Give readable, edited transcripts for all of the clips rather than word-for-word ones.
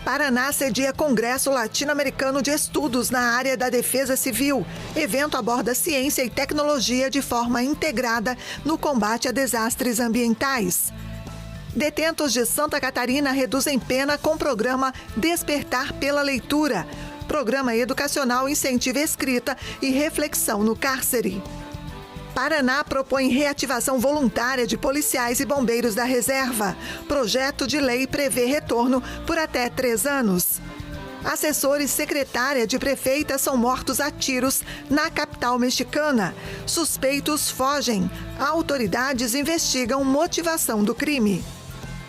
Paraná cedia Congresso Latino-Americano de Estudos na área da defesa civil. Evento aborda ciência e tecnologia de forma integrada no combate a desastres ambientais. Detentos de Santa Catarina reduzem pena com o programa Despertar pela Leitura. Programa educacional incentiva escrita e reflexão no cárcere. Paraná propõe reativação voluntária de policiais e bombeiros da reserva. Projeto de lei prevê retorno por até 3 anos. Assessor e secretária de prefeita são mortos a tiros na capital mexicana. Suspeitos fogem. Autoridades investigam motivação do crime.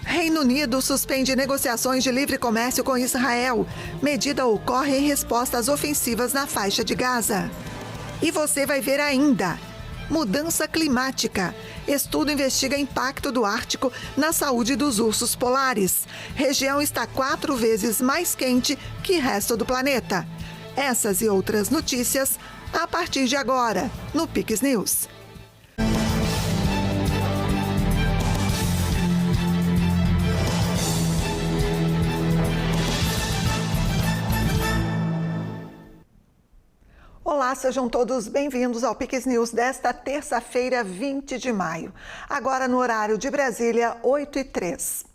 Reino Unido suspende negociações de livre comércio com Israel. Medida ocorre em resposta às ofensivas na faixa de Gaza. E você vai ver ainda. Mudança climática. Estudo investiga impacto do Ártico na saúde dos ursos polares. Região está 4 vezes mais quente que resto do planeta. Essas e outras notícias a partir de agora, no Pix News. Olá, sejam todos bem-vindos ao Pix News desta terça-feira, 20 de maio. Agora no horário de Brasília, 8h03.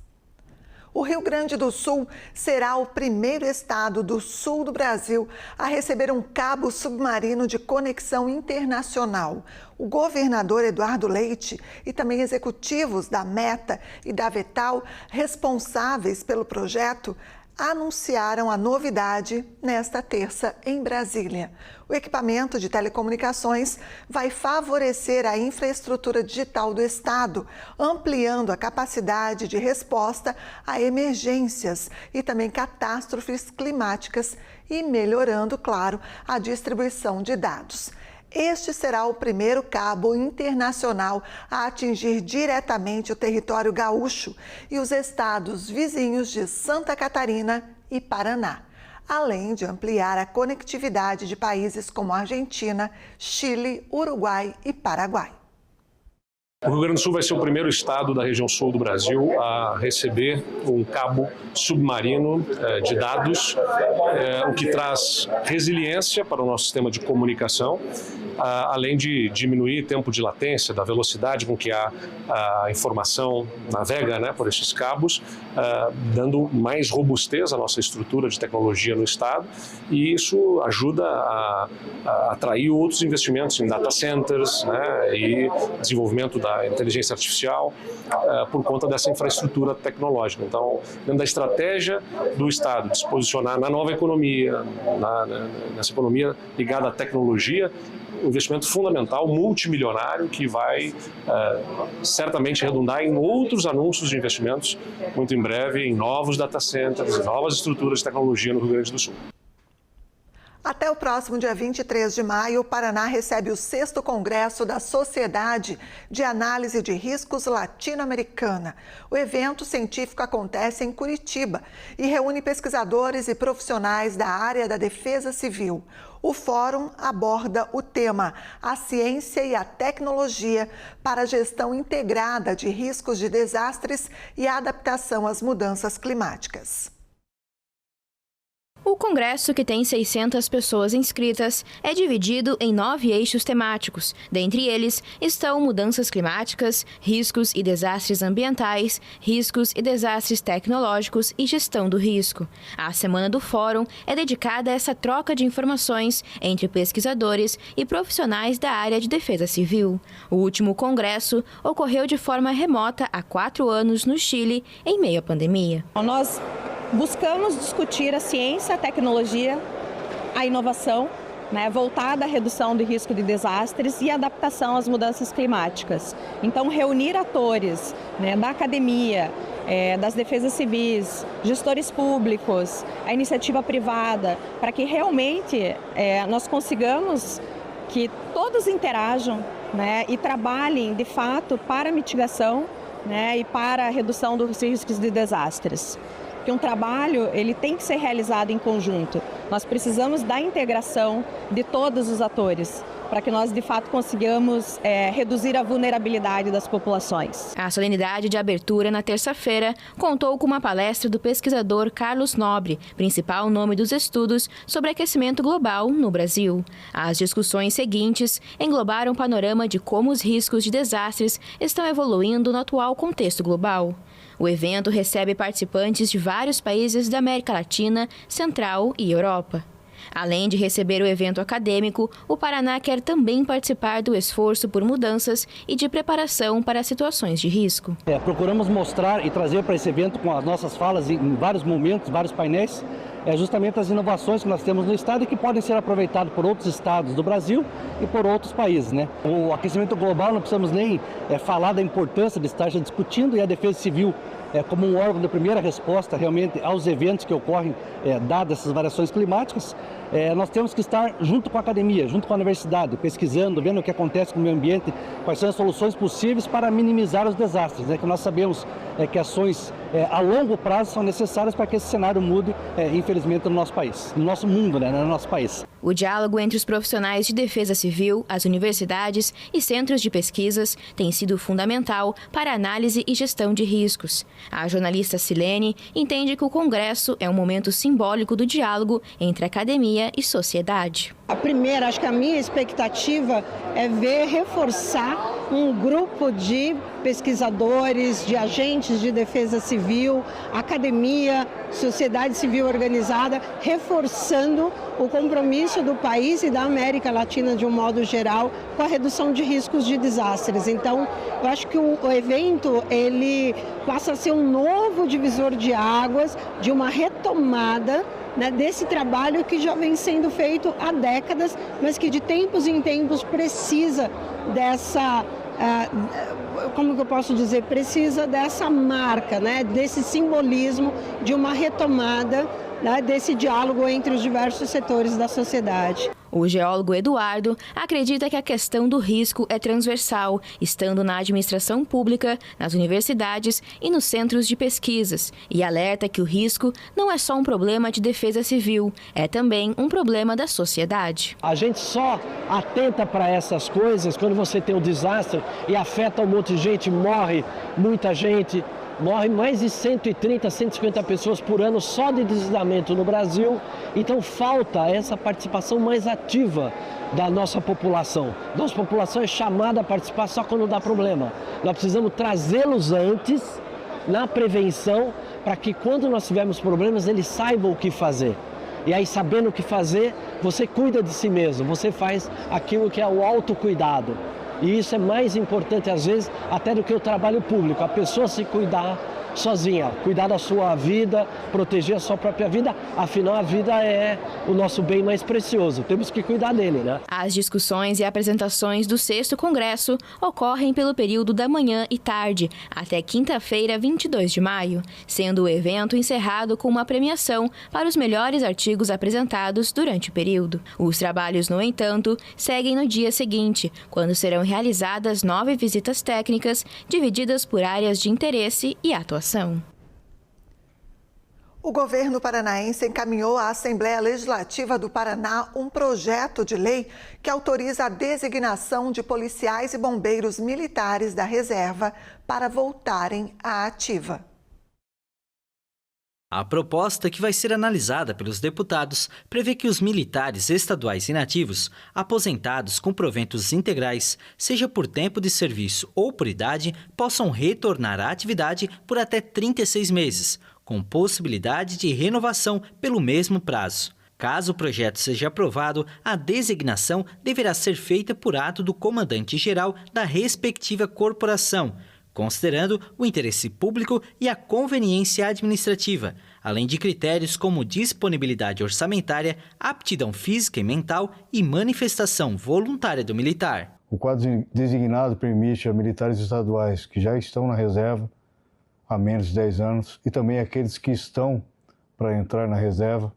O Rio Grande do Sul será o primeiro estado do sul do Brasil a receber um cabo submarino de conexão internacional. O governador Eduardo Leite e também executivos da Meta e da Vetal, responsáveis pelo projeto, anunciaram a novidade nesta terça em Brasília. O equipamento de telecomunicações vai favorecer a infraestrutura digital do Estado, ampliando a capacidade de resposta a emergências e também catástrofes climáticas e melhorando, claro, a distribuição de dados. Este será o primeiro cabo internacional a atingir diretamente o território gaúcho e os estados vizinhos de Santa Catarina e Paraná, além de ampliar a conectividade de países como Argentina, Chile, Uruguai e Paraguai. O Rio Grande do Sul vai ser o primeiro estado da região sul do Brasil a receber um cabo submarino de dados, o que traz resiliência para o nosso sistema de comunicação, além de diminuir o tempo de latência, da velocidade com que a informação navega por esses cabos, dando mais robustez à nossa estrutura de tecnologia no estado, e isso ajuda a atrair outros investimentos em data centers e desenvolvimento da inteligência artificial por conta dessa infraestrutura tecnológica. Então, dentro da estratégia do Estado de se posicionar na nova economia, nessa economia ligada à tecnologia, um investimento fundamental, multimilionário, que vai certamente redundar em outros anúncios de investimentos muito em breve, em novos data centers, em novas estruturas de tecnologia no Rio Grande do Sul. Até o próximo dia 23 de maio, o Paraná recebe o 6º Congresso da Sociedade de Análise de Riscos Latino-Americana. O evento científico acontece em Curitiba e reúne pesquisadores e profissionais da área da defesa civil. O fórum aborda o tema A Ciência e a Tecnologia para a Gestão Integrada de Riscos de Desastres e a Adaptação às Mudanças Climáticas. O congresso, que tem 600 pessoas inscritas, é dividido em 9 eixos temáticos. Dentre eles estão mudanças climáticas, riscos e desastres ambientais, riscos e desastres tecnológicos e gestão do risco. A Semana do Fórum é dedicada a essa troca de informações entre pesquisadores e profissionais da área de defesa civil. O último congresso ocorreu de forma remota há 4 anos no Chile, em meio à pandemia. Nós buscamos discutir a ciência, a tecnologia, a inovação, voltada à redução do risco de desastres e adaptação às mudanças climáticas. Então, reunir atores da academia, das defesas civis, gestores públicos, a iniciativa privada, para que realmente nós consigamos que todos interajam e trabalhem, de fato, para a mitigação e para a redução dos riscos de desastres. Que um trabalho ele tem que ser realizado em conjunto. Nós precisamos da integração de todos os atores, para que nós de fato consigamos reduzir a vulnerabilidade das populações. A solenidade de abertura na terça-feira contou com uma palestra do pesquisador Carlos Nobre, principal nome dos estudos sobre aquecimento global no Brasil. As discussões seguintes englobaram um panorama de como os riscos de desastres estão evoluindo no atual contexto global. O evento recebe participantes de vários países da América Latina, Central e Europa. Além de receber o evento acadêmico, o Paraná quer também participar do esforço por mudanças e de preparação para situações de risco. Procuramos mostrar e trazer para esse evento com as nossas falas em vários momentos, vários painéis, justamente as inovações que nós temos no estado e que podem ser aproveitadas por outros estados do Brasil e por outros países, né? O aquecimento global, não precisamos nem falar da importância de estar já discutindo, e a Defesa Civil como um órgão de primeira resposta realmente aos eventos que ocorrem dadas essas variações climáticas. Nós temos que estar junto com a academia, junto com a universidade, pesquisando, vendo o que acontece com o meio ambiente, quais são as soluções possíveis para minimizar os desastres, né? Que nós sabemos que ações a longo prazo são necessárias para que esse cenário mude, infelizmente, no nosso país, no nosso mundo, né? No nosso país. O diálogo entre os profissionais de defesa civil, as universidades e centros de pesquisas tem sido fundamental para a análise e gestão de riscos. A jornalista Silene entende que o Congresso é um momento simbólico do diálogo entre academia e sociedade. Acho que a minha expectativa é ver reforçar um grupo de pesquisadores, de agentes de defesa civil, academia, sociedade civil organizada, reforçando o compromisso do país e da América Latina de um modo geral com a redução de riscos de desastres. Então, eu acho que o evento ele passa a ser um novo divisor de águas, de uma retomada, né, desse trabalho que já vem sendo feito há décadas, mas que de tempos em tempos precisa dessa, como que eu posso dizer, precisa dessa marca, né, desse simbolismo de uma retomada, né, desse diálogo entre os diversos setores da sociedade. O geólogo Eduardo acredita que a questão do risco é transversal, estando na administração pública, nas universidades e nos centros de pesquisas, e alerta que o risco não é só um problema de defesa civil, é também um problema da sociedade. A gente só atenta para essas coisas quando você tem um desastre e afeta um monte de gente, morre muita gente. Morre mais de 130, 150 pessoas por ano só de deslizamento no Brasil. Então falta essa participação mais ativa da nossa população. Nossa população é chamada a participar só quando dá problema. Nós precisamos trazê-los antes, na prevenção, para que quando nós tivermos problemas eles saibam o que fazer. E aí, sabendo o que fazer, você cuida de si mesmo, você faz aquilo que é o autocuidado. E isso é mais importante, às vezes, até do que o trabalho público. A pessoa se cuidar sozinha, cuidar da sua vida, proteger a sua própria vida. Afinal, a vida é o nosso bem mais precioso. Temos que cuidar dele, né? As discussões e apresentações do 6º Congresso ocorrem pelo período da manhã e tarde, até quinta-feira, 22 de maio, sendo o evento encerrado com uma premiação para os melhores artigos apresentados durante o período. Os trabalhos, no entanto, seguem no dia seguinte, quando serão realizadas 9 visitas técnicas, divididas por áreas de interesse e atuação. O governo paranaense encaminhou à Assembleia Legislativa do Paraná um projeto de lei que autoriza a designação de policiais e bombeiros militares da reserva para voltarem à ativa. A proposta, que vai ser analisada pelos deputados, prevê que os militares estaduais inativos, aposentados com proventos integrais, seja por tempo de serviço ou por idade, possam retornar à atividade por até 36 meses, com possibilidade de renovação pelo mesmo prazo. Caso o projeto seja aprovado, a designação deverá ser feita por ato do comandante-geral da respectiva corporação, considerando o interesse público e a conveniência administrativa, além de critérios como disponibilidade orçamentária, aptidão física e mental e manifestação voluntária do militar. O quadro designado permite a militares estaduais que já estão na reserva há menos de 10 anos e também aqueles que estão para entrar na reserva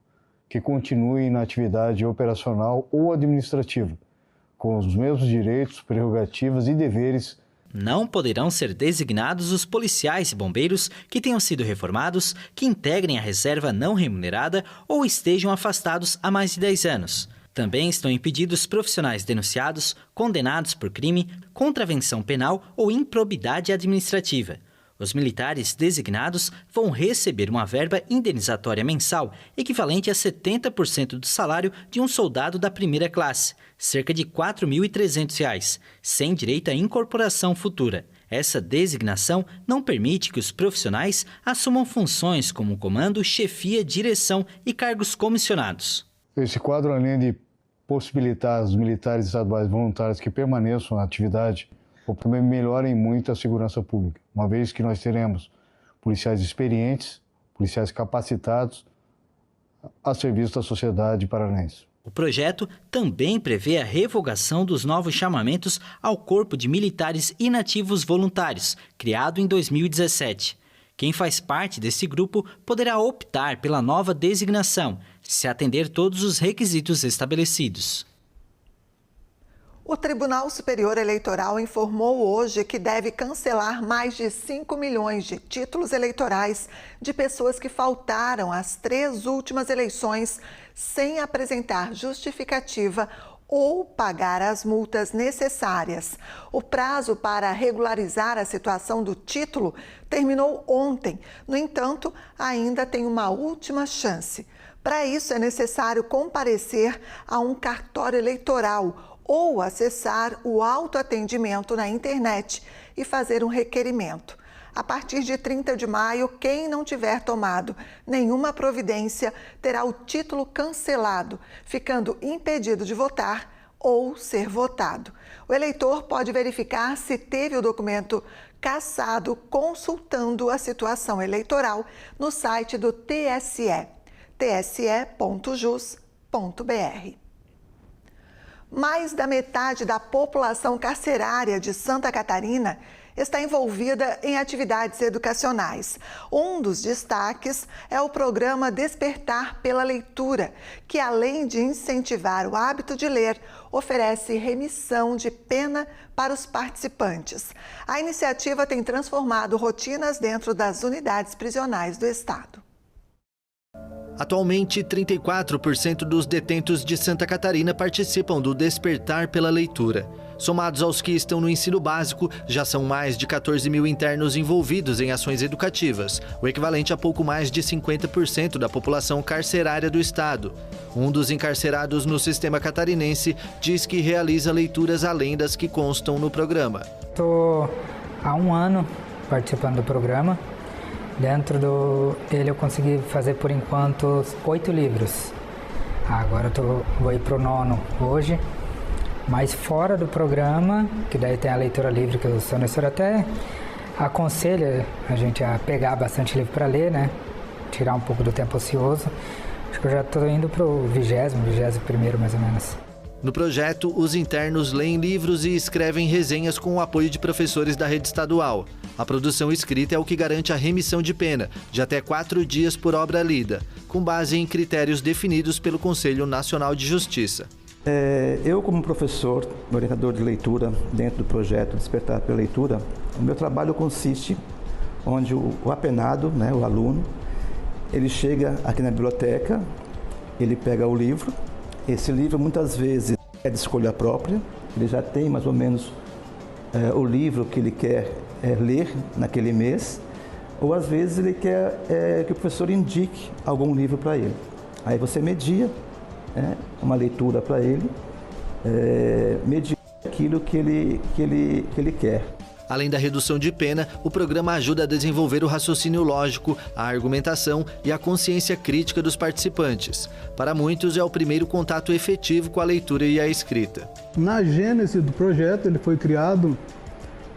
que continuem na atividade operacional ou administrativa, com os mesmos direitos, prerrogativas e deveres. Não poderão ser designados os policiais e bombeiros que tenham sido reformados, que integrem a reserva não remunerada ou estejam afastados há mais de 10 anos. Também estão impedidos profissionais denunciados, condenados por crime, contravenção penal ou improbidade administrativa. Os militares designados vão receber uma verba indenizatória mensal equivalente a 70% do salário de um soldado da primeira classe, cerca de R$ 4.300, sem direito à incorporação futura. Essa designação não permite que os profissionais assumam funções como comando, chefia, direção e cargos comissionados. Esse quadro, além de possibilitar os militares estaduais voluntários que permaneçam na atividade, também melhorem muito a segurança pública, uma vez que nós teremos policiais experientes, policiais capacitados a serviço da sociedade paranaense. O projeto também prevê a revogação dos novos chamamentos ao Corpo de Militares Inativos Voluntários, criado em 2017. Quem faz parte desse grupo poderá optar pela nova designação, se atender todos os requisitos estabelecidos. O Tribunal Superior Eleitoral informou hoje que deve cancelar mais de 5 milhões de títulos eleitorais de pessoas que faltaram às 3 últimas eleições sem apresentar justificativa ou pagar as multas necessárias. O prazo para regularizar a situação do título terminou ontem. No entanto, ainda tem uma última chance. Para isso, é necessário comparecer a um cartório eleitoral ou acessar o autoatendimento na internet e fazer um requerimento. A partir de 30 de maio, quem não tiver tomado nenhuma providência terá o título cancelado, ficando impedido de votar ou ser votado. O eleitor pode verificar se teve o documento cassado consultando a situação eleitoral no site do TSE, tse.jus.br. Mais da metade da população carcerária de Santa Catarina está envolvida em atividades educacionais. Um dos destaques é o programa Despertar pela Leitura, que além de incentivar o hábito de ler, oferece remissão de pena para os participantes. A iniciativa tem transformado rotinas dentro das unidades prisionais do estado. Atualmente, 34% dos detentos de Santa Catarina participam do Despertar pela Leitura. Somados aos que estão no ensino básico, já são mais de 14 mil internos envolvidos em ações educativas, o equivalente a pouco mais de 50% da população carcerária do estado. Um dos encarcerados no sistema catarinense diz que realiza leituras além das que constam no programa. Estou há um ano participando do programa. Dentro dele eu consegui fazer por enquanto 8 livros. Agora vou ir para o 9º hoje. Mas fora do programa, que daí tem a leitura livre, que o professor até aconselha a gente a pegar bastante livro para ler, né? Tirar um pouco do tempo ocioso. Acho que eu já estou indo para o 21º mais ou menos. No projeto, os internos leem livros e escrevem resenhas com o apoio de professores da rede estadual. A produção escrita é o que garante a remissão de pena, de até 4 dias por obra lida, com base em critérios definidos pelo Conselho Nacional de Justiça. Eu, como professor, orientador de leitura dentro do projeto Despertar pela Leitura, o meu trabalho consiste onde o apenado, né, o aluno, ele chega aqui na biblioteca, ele pega o livro. Esse livro muitas vezes é de escolha própria, ele já tem mais ou menos o livro que ele quer ler naquele mês, ou às vezes ele quer que o professor indique algum livro para ele. Aí você media uma leitura para ele, medir aquilo que ele quer. Além da redução de pena, o programa ajuda a desenvolver o raciocínio lógico, a argumentação e a consciência crítica dos participantes. Para muitos, é o primeiro contato efetivo com a leitura e a escrita. Na gênese do projeto, ele foi criado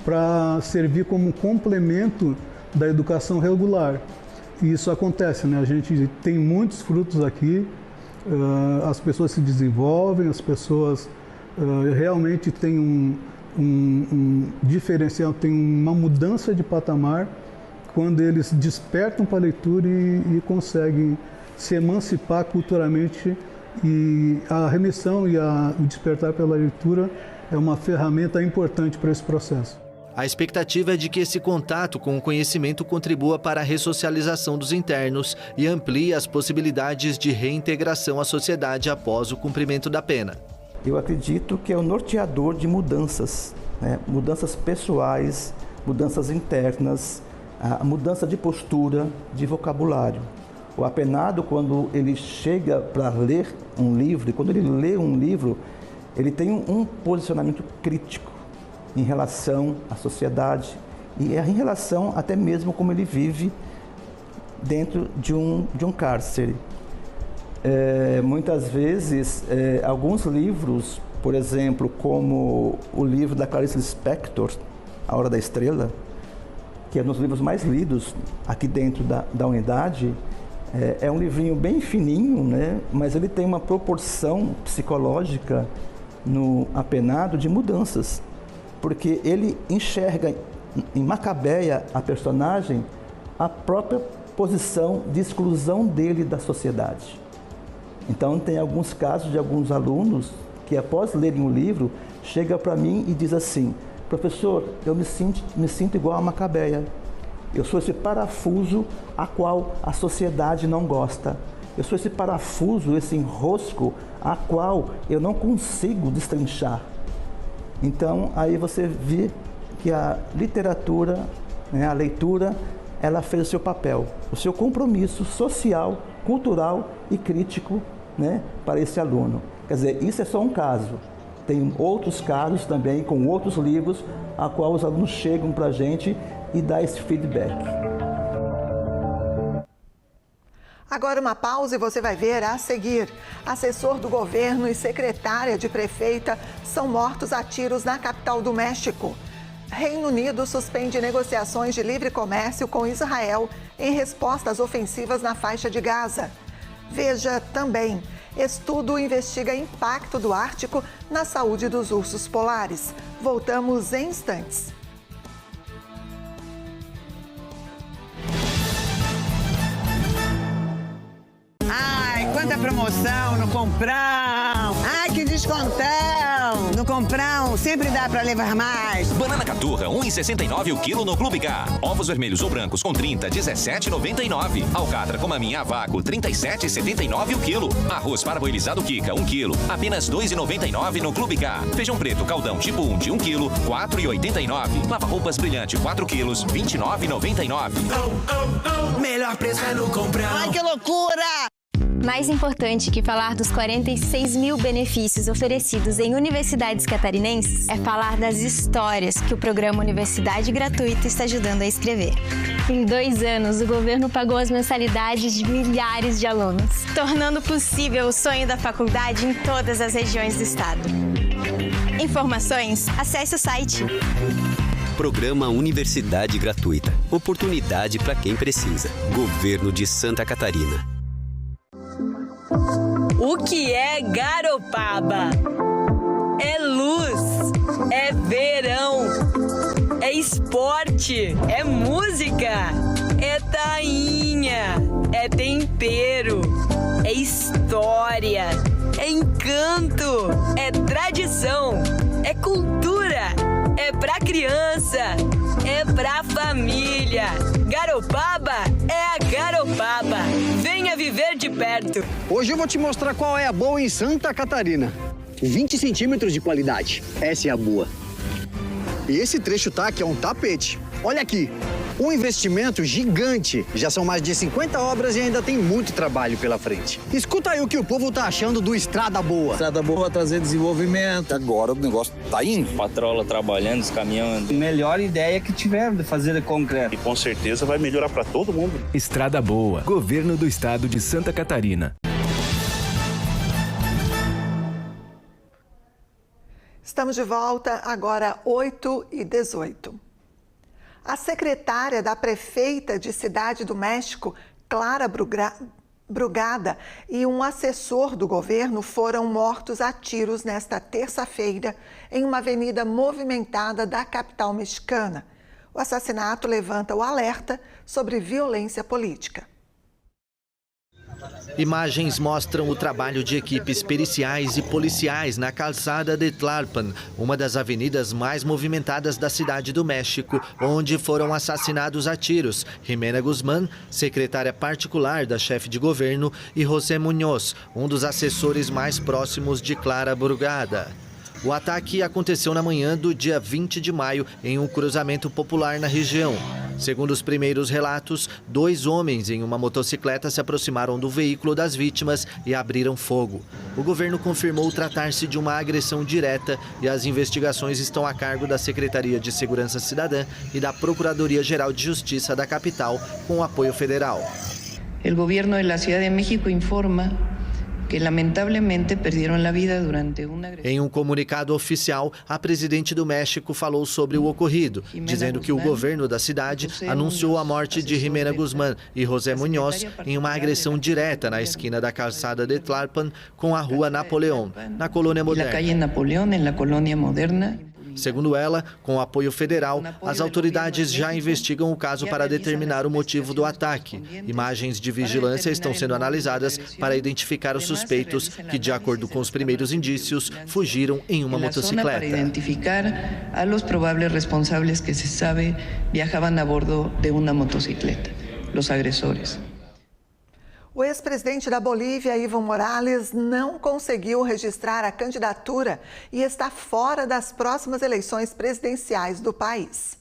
para servir como complemento da educação regular. E isso acontece, né? A gente tem muitos frutos aqui, as pessoas se desenvolvem, as pessoas realmente têm um diferencial, tem uma mudança de patamar quando eles despertam para a leitura e conseguem se emancipar culturalmente. E a remissão e o despertar pela leitura é uma ferramenta importante para esse processo. A expectativa é de que esse contato com o conhecimento contribua para a ressocialização dos internos e amplie as possibilidades de reintegração à sociedade após o cumprimento da pena. Eu acredito que é o norteador de mudanças, né? Mudanças pessoais, mudanças internas, a mudança de postura, de vocabulário. O apenado, quando ele chega para ler um livro, e quando ele lê um livro, ele tem um posicionamento crítico em relação à sociedade e em relação até mesmo como ele vive dentro de um cárcere. Muitas vezes, alguns livros, por exemplo, como o livro da Clarice Lispector, A Hora da Estrela, que é um dos livros mais lidos aqui dentro da unidade, é um livrinho bem fininho, né? Mas ele tem uma proporção psicológica no apenado de mudanças, porque ele enxerga em Macabeia, a personagem, a própria posição de exclusão dele da sociedade. Então tem alguns casos de alguns alunos que após lerem o livro, chega para mim e diz assim: professor, eu me sinto igual a Macabeia. Eu sou esse parafuso a qual a sociedade não gosta. Eu sou esse parafuso, esse enrosco a qual eu não consigo destrinchar. Então, aí você vê que a literatura, né, a leitura, ela fez o seu papel, o seu compromisso social, cultural e crítico, né, para esse aluno. Quer dizer, isso é só um caso. Tem outros casos também, com outros livros, a qual os alunos chegam para a gente e dão esse feedback. Agora uma pausa e você vai ver a seguir. Assessor do governo e secretária de prefeita são mortos a tiros na capital do México. Reino Unido suspende negociações de livre comércio com Israel em resposta às ofensivas na faixa de Gaza. Veja também, estudo investiga impacto do Ártico na saúde dos ursos polares. Voltamos em instantes. Ai, quanta promoção no Comprão! Ai, que descontão! No Comprão sempre dá pra levar mais. Banana caturra, 1,69 o quilo no Clube K. Ovos vermelhos ou brancos com 30, 17,99. Alcatra com maminha a vácuo, 37,79 o quilo. Arroz parboilizado Kika, 1 quilo, apenas 2,99 no Clube K. Feijão preto caldão tipo 1 de 1 quilo, 4,89. Lava roupas brilhante 4 quilos, 29,99. Melhor preço é no Comprão. Ai, que loucura! Mais importante que falar dos 46 mil benefícios oferecidos em universidades catarinenses é falar das histórias que o programa Universidade Gratuita está ajudando a escrever. Em 2 anos, o governo pagou as mensalidades de milhares de alunos, tornando possível o sonho da faculdade em todas as regiões do estado. Informações? Acesse o site. Programa Universidade Gratuita. Oportunidade para quem precisa. Governo de Santa Catarina. O que é Garopaba? É luz, é verão, é esporte, é música, é tainha, é tempero, é história, é encanto, é tradição, é cultura, é pra criança, é pra família. Garopaba é a Garopaba. Venha viver de perto. Hoje eu vou te mostrar qual é a boa em Santa Catarina. 20 centímetros de qualidade. Essa é a boa. E esse trecho tá aqui, é um tapete. Olha aqui, um investimento gigante. Já são mais de 50 obras e ainda tem muito trabalho pela frente. Escuta aí o que o povo tá achando do Estrada Boa. Estrada Boa vai trazer desenvolvimento. Agora o negócio tá indo. Patrola trabalhando, os caminhões. Melhor ideia que tiveram de fazer de concreto. E com certeza vai melhorar para todo mundo. Estrada Boa, Governo do Estado de Santa Catarina. Estamos de volta, agora 8h18. A secretária da prefeita de Cidade do México, Clara Brugada, e um assessor do governo foram mortos a tiros nesta terça-feira em uma avenida movimentada da capital mexicana. O assassinato levanta o alerta sobre violência política. Imagens mostram o trabalho de equipes periciais e policiais na calçada de Tlalpan, uma das avenidas mais movimentadas da cidade do México, onde foram assassinados a tiros Jimena Guzmán, secretária particular da chefe de governo, e José Muñoz, um dos assessores mais próximos de Clara Burgada. O ataque aconteceu na manhã do dia 20 de maio em um cruzamento popular na região. Segundo os primeiros relatos, 2 homens em uma motocicleta se aproximaram do veículo das vítimas e abriram fogo. O governo confirmou tratar-se de uma agressão direta e as investigações estão a cargo da Secretaria de Segurança Cidadã e da Procuradoria-Geral de Justiça da capital, com apoio federal. O governo da Cidade de México informa que lamentavelmente perderam a vida durante uma agressão. Em um comunicado oficial, a presidente do México falou sobre o ocorrido, dizendo que o governo da cidade anunciou a morte de Jimena Guzmán e José Muñoz em uma agressão direta na esquina da calçada de Tlalpan com a rua Napoleão, na Colônia Moderna. Segundo ela, com apoio federal, as autoridades já investigam o caso para determinar o motivo do ataque. Imagens de vigilância estão sendo analisadas para identificar os suspeitos que, de acordo com os primeiros indícios, fugiram em uma motocicleta. Para identificar a los probables responsáveis que se sabe viajavam a bordo de uma motocicleta, os agressores. O ex-presidente da Bolívia, Evo Morales, não conseguiu registrar a candidatura e está fora das próximas eleições presidenciais do país.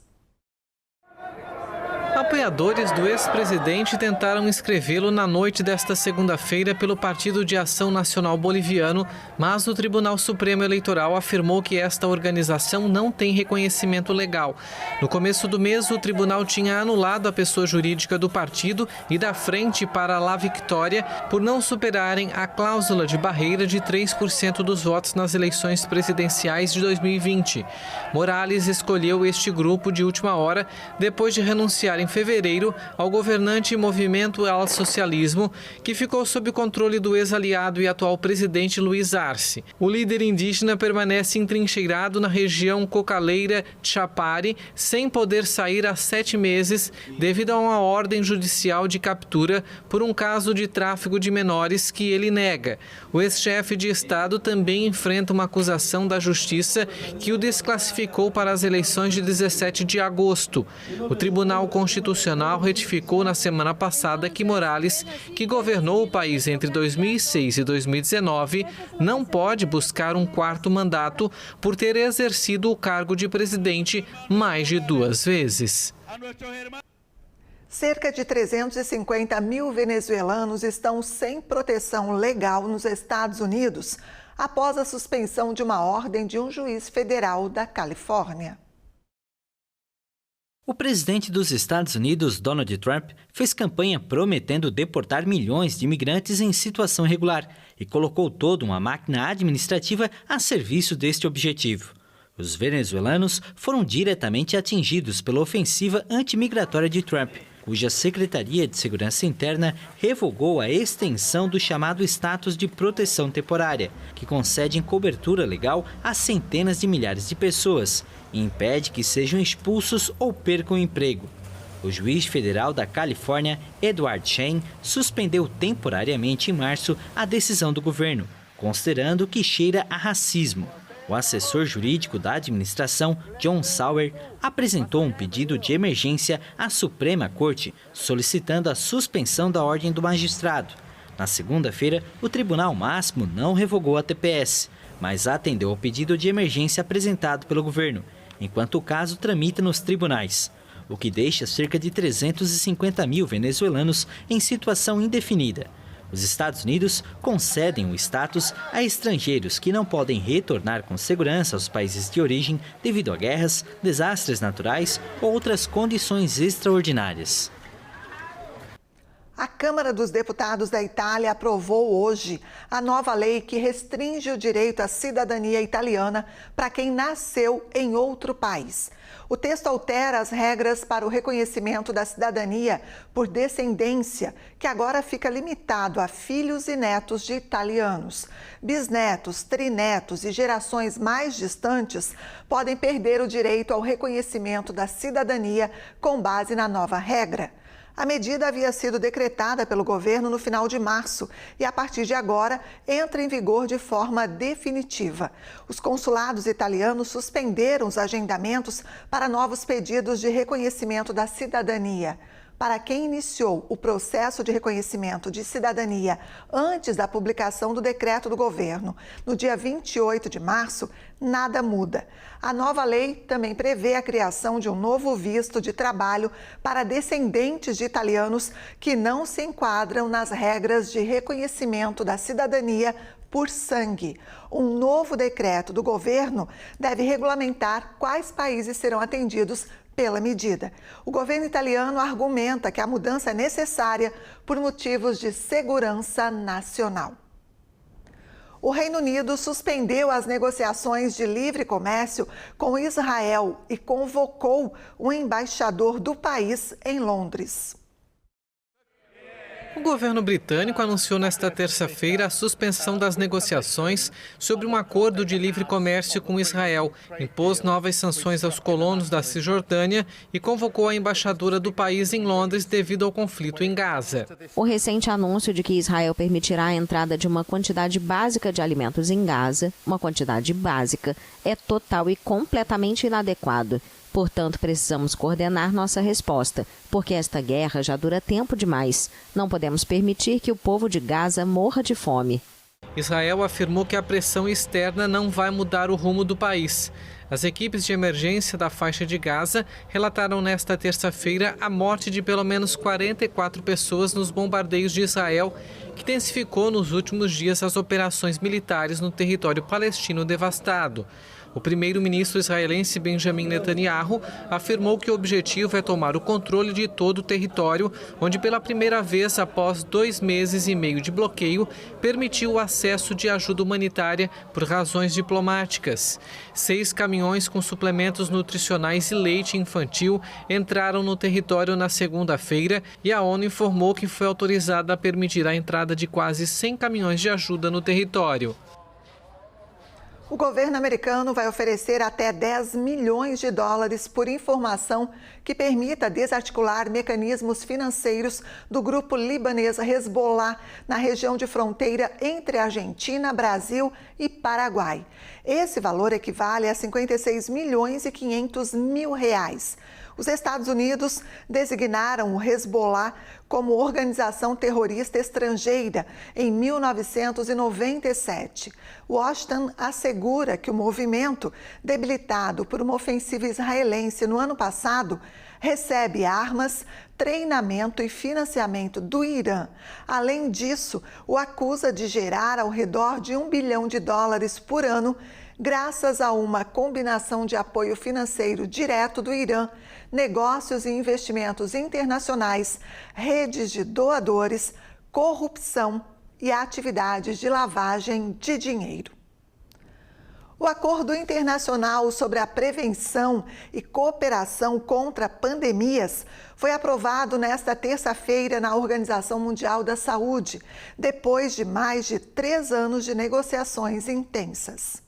Apoiadores do ex-presidente tentaram inscrevê-lo na noite desta segunda-feira pelo Partido de Ação Nacional Boliviano, mas o Tribunal Supremo Eleitoral afirmou que esta organização não tem reconhecimento legal. No começo do mês, o tribunal tinha anulado a pessoa jurídica do partido e da Frente para a Vitória por não superarem a cláusula de barreira de 3% dos votos nas eleições presidenciais de 2020. Morales escolheu este grupo de última hora depois de renunciar em fevereiro ao governante Movimento ao Socialismo, que ficou sob controle do ex-aliado e atual presidente Luiz Arce. O líder indígena permanece entrincheirado na região cocaleira Chapare, sem poder sair há 7 meses, devido a uma ordem judicial de captura por um caso de tráfico de menores que ele nega. O ex-chefe de Estado também enfrenta uma acusação da Justiça que o desclassificou para as eleições de 17 de agosto. O Tribunal Constitucional retificou na semana passada que Morales, que governou o país entre 2006 e 2019, não pode buscar um 4º mandato por ter exercido o cargo de presidente mais de 2 vezes. Cerca de 350 mil venezuelanos estão sem proteção legal nos Estados Unidos após a suspensão de uma ordem de um juiz federal da Califórnia. O presidente dos Estados Unidos, Donald Trump, fez campanha prometendo deportar milhões de imigrantes em situação irregular e colocou toda uma máquina administrativa a serviço deste objetivo. Os venezuelanos foram diretamente atingidos pela ofensiva antimigratória de Trump, cuja Secretaria de Segurança Interna revogou a extensão do chamado status de proteção temporária, que concede cobertura legal a centenas de milhares de pessoas e impede que sejam expulsos ou percam o emprego. O juiz federal da Califórnia, Edward Shane, suspendeu temporariamente em março a decisão do governo, considerando que cheira a racismo. O assessor jurídico da administração, John Sauer, apresentou um pedido de emergência à Suprema Corte, solicitando a suspensão da ordem do magistrado. Na segunda-feira, o Tribunal Máximo não revogou a TPS, mas atendeu ao pedido de emergência apresentado pelo governo, enquanto o caso tramita nos tribunais, o que deixa cerca de 350 mil venezuelanos em situação indefinida. Os Estados Unidos concedem o status a estrangeiros que não podem retornar com segurança aos países de origem devido a guerras, desastres naturais ou outras condições extraordinárias. A Câmara dos Deputados da Itália aprovou hoje a nova lei que restringe o direito à cidadania italiana para quem nasceu em outro país. O texto altera as regras para o reconhecimento da cidadania por descendência, que agora fica limitado a filhos e netos de italianos. Bisnetos, trinetos e gerações mais distantes podem perder o direito ao reconhecimento da cidadania com base na nova regra. A medida havia sido decretada pelo governo no final de março e, a partir de agora, entra em vigor de forma definitiva. Os consulados italianos suspenderam os agendamentos para novos pedidos de reconhecimento da cidadania. Para quem iniciou o processo de reconhecimento de cidadania antes da publicação do decreto do governo, no dia 28 de março, nada muda. A nova lei também prevê a criação de um novo visto de trabalho para descendentes de italianos que não se enquadram nas regras de reconhecimento da cidadania por sangue. Um novo decreto do governo deve regulamentar quais países serão atendidos pela medida. O governo italiano argumenta que a mudança é necessária por motivos de segurança nacional. O Reino Unido suspendeu as negociações de livre comércio com Israel e convocou o embaixador do país em Londres. O governo britânico anunciou nesta terça-feira a suspensão das negociações sobre um acordo de livre comércio com Israel, impôs novas sanções aos colonos da Cisjordânia e convocou a embaixadora do país em Londres devido ao conflito em Gaza. O recente anúncio de que Israel permitirá a entrada de uma quantidade básica de alimentos em Gaza, uma quantidade básica, é total e completamente inadequado. Portanto, precisamos coordenar nossa resposta, porque esta guerra já dura tempo demais. Não podemos permitir que o povo de Gaza morra de fome. Israel afirmou que a pressão externa não vai mudar o rumo do país. As equipes de emergência da faixa de Gaza relataram nesta terça-feira a morte de pelo menos 44 pessoas nos bombardeios de Israel, que intensificou nos últimos dias as operações militares no território palestino devastado. O primeiro-ministro israelense Benjamin Netanyahu afirmou que o objetivo é tomar o controle de todo o território, onde pela primeira vez após 2 meses e meio de bloqueio, permitiu o acesso de ajuda humanitária por razões diplomáticas. 6 caminhões com suplementos nutricionais e leite infantil entraram no território na segunda-feira e a ONU informou que foi autorizada a permitir a entrada de quase 100 caminhões de ajuda no território. O governo americano vai oferecer até 10 milhões de dólares por informação que permita desarticular mecanismos financeiros do grupo libanês Hezbollah na região de fronteira entre Argentina, Brasil e Paraguai. Esse valor equivale a 56 milhões e 500 mil reais. Os Estados Unidos designaram o Hezbollah como organização terrorista estrangeira em 1997. Washington assegura que o movimento, debilitado por uma ofensiva israelense no ano passado, recebe armas, treinamento e financiamento do Irã. Além disso, o acusa de gerar ao redor de $1 bilhão por ano, graças a uma combinação de apoio financeiro direto do Irã, negócios e investimentos internacionais, redes de doadores, corrupção e atividades de lavagem de dinheiro. O Acordo Internacional sobre a Prevenção e Cooperação contra Pandemias foi aprovado nesta terça-feira na Organização Mundial da Saúde, depois de mais de 3 anos de negociações intensas.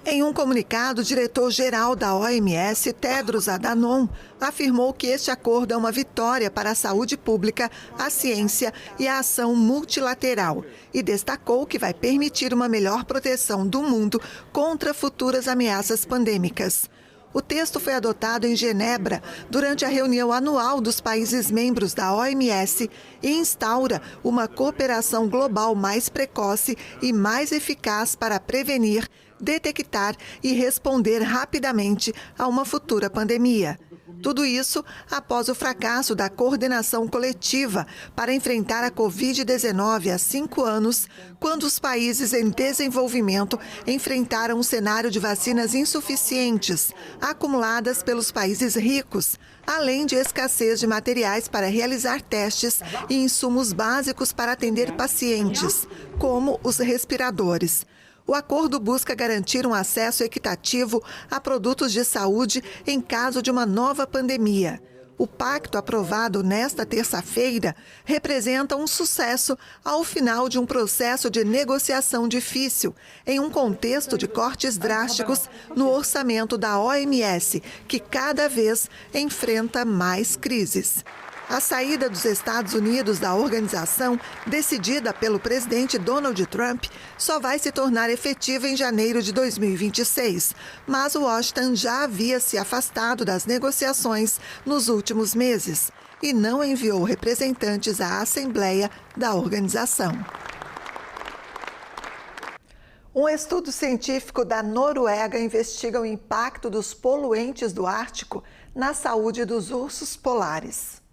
Em um comunicado, o diretor-geral da OMS, Tedros Adhanom, afirmou que este acordo é uma vitória para a saúde pública, a ciência e a ação multilateral e destacou que vai permitir uma melhor proteção do mundo contra futuras ameaças pandêmicas. O texto foi adotado em Genebra durante a reunião anual dos países membros da OMS e instaura uma cooperação global mais precoce e mais eficaz para prevenir, detectar e responder rapidamente a uma futura pandemia. Tudo isso após o fracasso da coordenação coletiva para enfrentar a Covid-19 há 5 anos, quando os países em desenvolvimento enfrentaram um cenário de vacinas insuficientes, acumuladas pelos países ricos, além de escassez de materiais para realizar testes e insumos básicos para atender pacientes, como os respiradores. O acordo busca garantir um acesso equitativo a produtos de saúde em caso de uma nova pandemia. O pacto aprovado nesta terça-feira representa um sucesso ao final de um processo de negociação difícil, em um contexto de cortes drásticos no orçamento da OMS, que cada vez enfrenta mais crises. A saída dos Estados Unidos da organização, decidida pelo presidente Donald Trump, só vai se tornar efetiva em janeiro de 2026. Mas Washington já havia se afastado das negociações nos últimos meses e não enviou representantes à Assembleia da organização. Um estudo científico da Noruega investiga o impacto dos poluentes do Ártico na saúde dos ursos polares.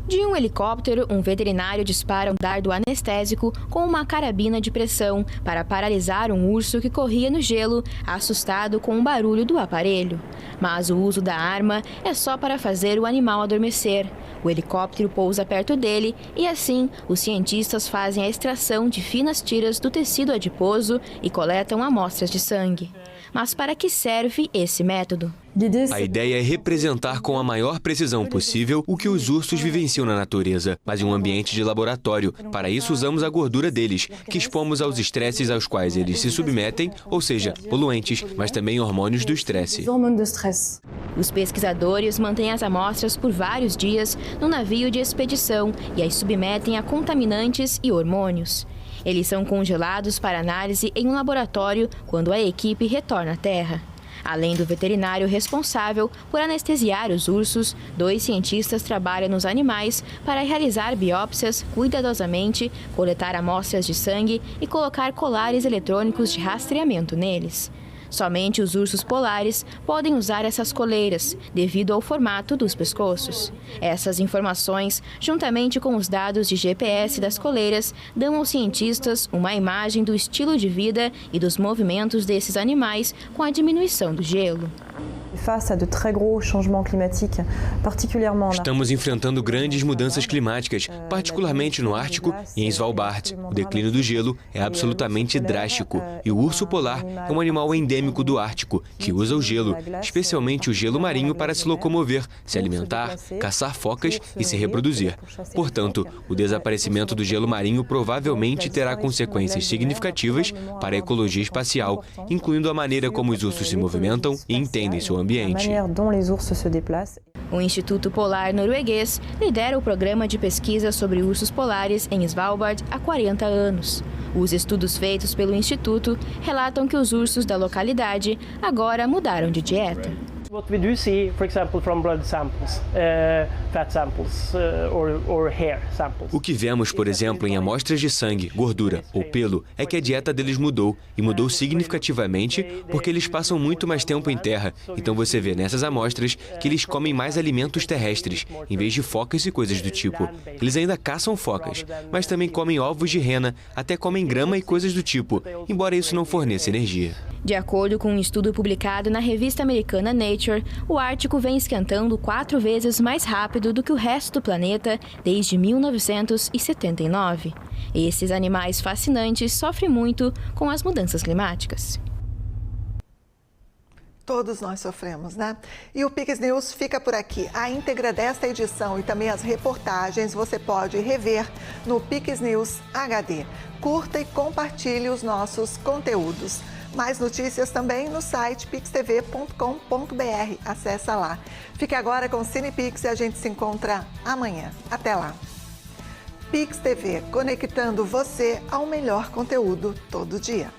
De um helicóptero, um veterinário dispara um dardo anestésico com uma carabina de pressão para paralisar um urso que corria no gelo, assustado com o barulho do aparelho. Mas o uso da arma é só para fazer o animal adormecer. O helicóptero pousa perto dele e, assim, os cientistas fazem a extração de finas tiras do tecido adiposo e coletam amostras de sangue. Mas para que serve esse método? A ideia é representar com a maior precisão possível o que os ursos vivenciam na natureza, mas em um ambiente de laboratório. Para isso, usamos a gordura deles, que expomos aos estresses aos quais eles se submetem, ou seja, poluentes, mas também hormônios do estresse. Os pesquisadores mantêm as amostras por vários dias no navio de expedição e as submetem a contaminantes e hormônios. Eles são congelados para análise em um laboratório quando a equipe retorna à Terra. Além do veterinário responsável por anestesiar os ursos, 2 cientistas trabalham nos animais para realizar biópsias cuidadosamente, coletar amostras de sangue e colocar colares eletrônicos de rastreamento neles. Somente os ursos polares podem usar essas coleiras, devido ao formato dos pescoços. Essas informações, juntamente com os dados de GPS das coleiras, dão aos cientistas uma imagem do estilo de vida e dos movimentos desses animais com a diminuição do gelo. Estamos enfrentando grandes mudanças climáticas, particularmente no Ártico e em Svalbard. O declínio do gelo é absolutamente drástico e o urso polar é um animal endêmico do Ártico, que usa o gelo, especialmente o gelo marinho, para se locomover, se alimentar, caçar focas e se reproduzir. Portanto, o desaparecimento do gelo marinho provavelmente terá consequências significativas para a ecologia espacial, incluindo a maneira como os ursos se movimentam e entendem seu ambiente. O Instituto Polar Norueguês lidera o programa de pesquisa sobre ursos polares em Svalbard há 40 anos. Os estudos feitos pelo Instituto relatam que os ursos da localidade agora mudaram de dieta. What we do see, for example, from blood samples, fat samples or hair samples. O que vemos, por exemplo, em amostras de sangue, gordura ou pelo, é que a dieta deles mudou, e mudou significativamente porque eles passam muito mais tempo em terra. Então você vê nessas amostras que eles comem mais alimentos terrestres, em vez de focas e coisas do tipo. Eles ainda caçam focas, mas também comem ovos de rena, até comem grama e coisas do tipo, embora isso não forneça energia. De acordo com um estudo publicado na revista americana Nature, o Ártico vem esquentando 4 vezes mais rápido do que o resto do planeta desde 1979. Esses animais fascinantes sofrem muito com as mudanças climáticas. Todos nós sofremos, né? E o Pix News fica por aqui. A íntegra desta edição e também as reportagens você pode rever no Pix News HD. Curta e compartilhe os nossos conteúdos. Mais notícias também no site pixtv.com.br. Acesse lá. Fique agora com o CinePix e a gente se encontra amanhã. Até lá. Pix TV, conectando você ao melhor conteúdo todo dia.